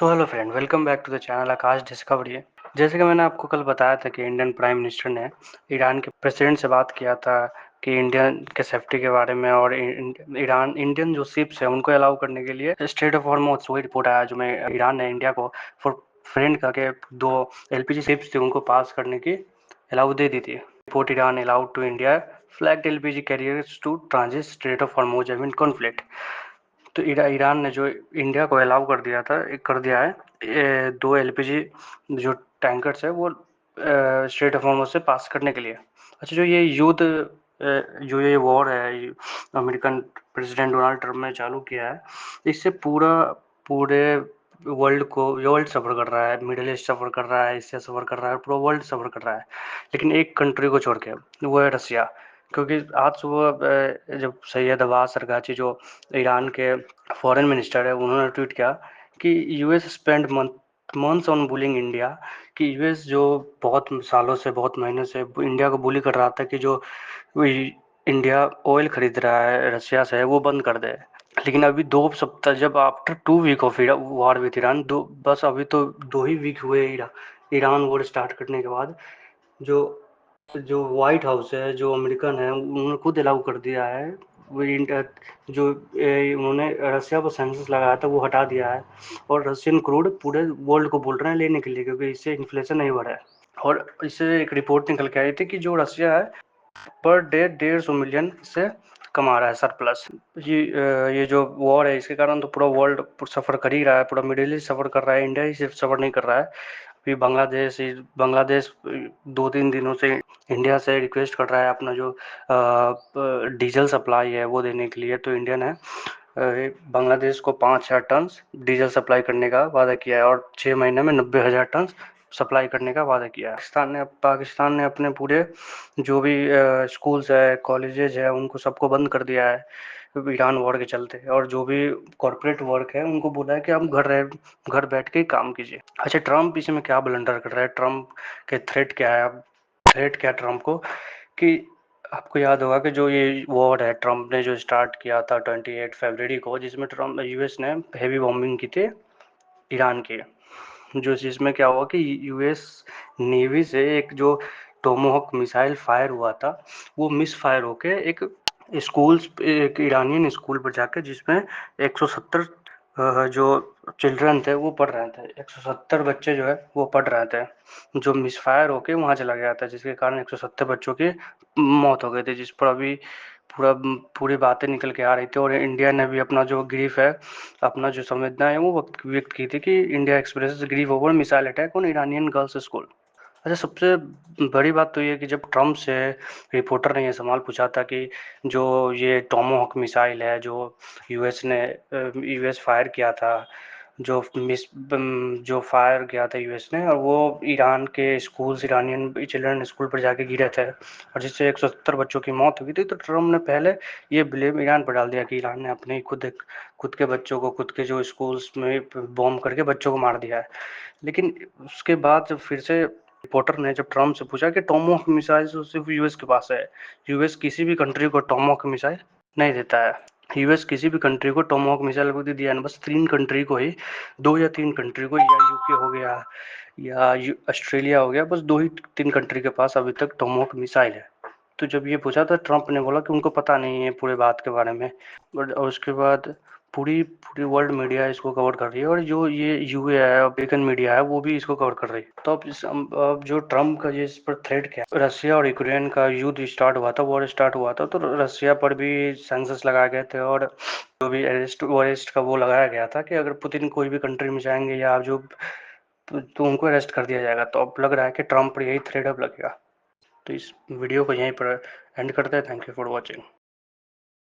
So hello friend, welcome back to the channel Akash discovery. जैसे कि मैंने आपको कल बताया था कि इंडियन प्राइम मिनिस्टर ने ईरान के प्रेसिडेंट से बात किया था कि इंडियन के सेफ्टी के बारे में, और ईरान इंडियन जो शिप्स है उनको अलाउ करने के लिए स्ट्रेट ऑफ हॉर्मुज वही रिपोर्ट आया जो में ईरान ने इंडिया को फॉर फ्रेंड करके 2 एलपीजी शिप्स थी उनको पास करने की अलाउ दे दी थी। Report Iran allowed to India flagged LPG carriers to transit strait of Hormuz amid conflict. तो ईरान ने जो इंडिया को अलाउ कर दिया है 2 एलपीजी जो टैंकर्स है वो स्ट्रेट ऑफ हॉर्मुज से पास करने के लिए। अच्छा, जो ये युद्ध जो ये वॉर है अमेरिकन प्रेसिडेंट डोनाल्ड ट्रम्प ने चालू किया है, इससे पूरे वर्ल्ड सफ़र कर रहा है। मिडिल ईस्ट सफ़र कर रहा है, एशिया सफ़र कर रहा है, पूरा वर्ल्ड सफ़र कर रहा है। लेकिन एक कंट्री को छोड़ के, वो है रसिया। क्योंकि आज सुबह जब सैयद अब्बास अरगाची जो ईरान के फॉरेन मिनिस्टर है उन्होंने ट्वीट किया कि US spend months on bullying India, कि यूएस जो बहुत सालों से, बहुत महीनों से इंडिया को बुली कर रहा था कि जो इंडिया ऑयल खरीद रहा है रशिया से वो बंद कर दे। लेकिन अभी 2 सप्ताह, जब after 2 week of war with Iran, दो बस अभी तो 2 ही वीक हुए ईरान वॉर स्टार्ट करने के बाद, जो जो व्हाइट हाउस है, जो अमेरिकन है, उन्होंने खुद अलाउ कर दिया है वो जो उन्होंने रसिया पर सेंसस लगाया था वो हटा दिया है। और रशियन क्रूड पूरे वर्ल्ड को बोल रहे हैं लेने के लिए, क्योंकि इससे इन्फ्लेशन नहीं बढ़ा है। और इससे एक रिपोर्ट निकल के आई थी कि जो रसिया है पर डे 150 मिलियन से कमा रहा है सरप्लस। ये जो वॉर है इसके कारण तो पूरा वर्ल्ड सफ़र कर ही रहा है, पूरा मिडिल ईस्ट सफ़र कर रहा है, इंडिया ही सिर्फ सफ़र नहीं कर रहा है। अभी बांग्लादेश 2-3 दिनों से इंडिया से रिक्वेस्ट कर रहा है अपना जो डीजल सप्लाई है वो देने के लिए। तो इंडिया ने बांग्लादेश को 5,000 टन डीजल सप्लाई करने का वादा किया है और 6 महीने में 90,000 टन सप्लाई करने का वादा किया है। पाकिस्तान ने अपने पूरे जो भी स्कूल्स है, कॉलेजेस है, उनको सबको बंद कर दिया है ईरान वॉर के चलते। और जो भी कॉरपोरेट वर्क है उनको बोला है कि आप घर बैठ के ही काम कीजिए। अच्छा, ट्रम्प इसमें क्या ब्लंडर कर रहा है? ट्रम्प के थ्रेट क्या है? अब थ्रेट क्या ट्रम्प को, कि आपको याद होगा कि जो ये वॉर है ट्रम्प ने जो स्टार्ट किया था 28 फरवरी को, जिसमें ट्रम्प यूएस ने हेवी बॉम्बिंग की थी ईरान की। जो जिसमें क्या हुआ कि यूएस नेवी से एक जो टोमोहॉक मिसाइल फायर हुआ था वो मिस फायर होके एक ईरानियन स्कूल पर जाके, जिसमें 170 जो चिल्ड्रन थे वो पढ़ रहे थे, 170 बच्चे जो है वो पढ़ रहे थे, जो मिसफायर होके वहाँ चला गया था, जिसके कारण 170 बच्चों की मौत हो गई थी। जिस पर अभी पूरा पूरी बातें निकल के आ रही थी। और इंडिया ने भी अपना जो ग्रीफ है, अपना जो संवेदना है वो व्यक्त की थी कि India express grief over missile attack on Iranian girls school. अच्छा, सबसे बड़ी बात तो ये है कि जब ट्रम्प से रिपोर्टर ने ये सवाल पूछा था कि जो ये टोमाहॉक मिसाइल है जो यूएस फायर किया था, जो फायर किया था यूएस ने, और वो ईरान के स्कूल्स, ईरानियन चिल्ड्रन स्कूल पर जाके गिरे थे और जिससे 170 बच्चों की मौत हुई थी। तो ट्रम्प ने पहले ये ब्लेम ईरान पर डाल दिया कि ईरान ने अपने खुद के बच्चों को, खुद के जो स्कूल्स में बॉम्ब करके बच्चों को मार दिया है। लेकिन उसके बाद जब फिर से रिपोर्टर ने जब ट्रम्प से पूछा कि टोमाहॉक मिसाइल तो सिर्फ यूएस के पास है, यूएस किसी भी कंट्री को टोमाहॉक मिसाइल नहीं देता है। यूएस किसी भी कंट्री को टोमाहॉक मिसाइल अभी तक दिया नहीं, बस 3 कंट्री को ही, 2 या 3 कंट्री को, या यूके हो गया या ऑस्ट्रेलिया हो गया, बस 2 ही 3 कंट्री के पास अभी तक टोमाहॉक मिसाइल है। तो जब ये पूछा था ट्रम्प ने बोला कि उनको पता नहीं है पूरे बात के बारे में। बट और उसके बाद पूरी पूरी वर्ल्ड मीडिया इसको कवर कर रही है, और जो ये यूए है, अमेरिकन मीडिया है, वो भी इसको कवर कर रही है। तो अब जो ट्रम्प का जिस पर थ्रेट किया, रसिया और यूक्रेन का युद्ध स्टार्ट हुआ था, वॉर स्टार्ट हुआ था, तो रसिया पर भी सेंसस लगाए गए थे और जो भी अरेस्ट का वो लगाया गया था कि अगर पुतिन कोई भी कंट्री में जाएंगे या जो तो उनको अरेस्ट कर दिया जाएगा। तो अब लग रहा है कि ट्रम्प पर यही थ्रेट अब लगेगा। तो इस वीडियो को यहीं पर एंड करते हैं। Thank you for watching.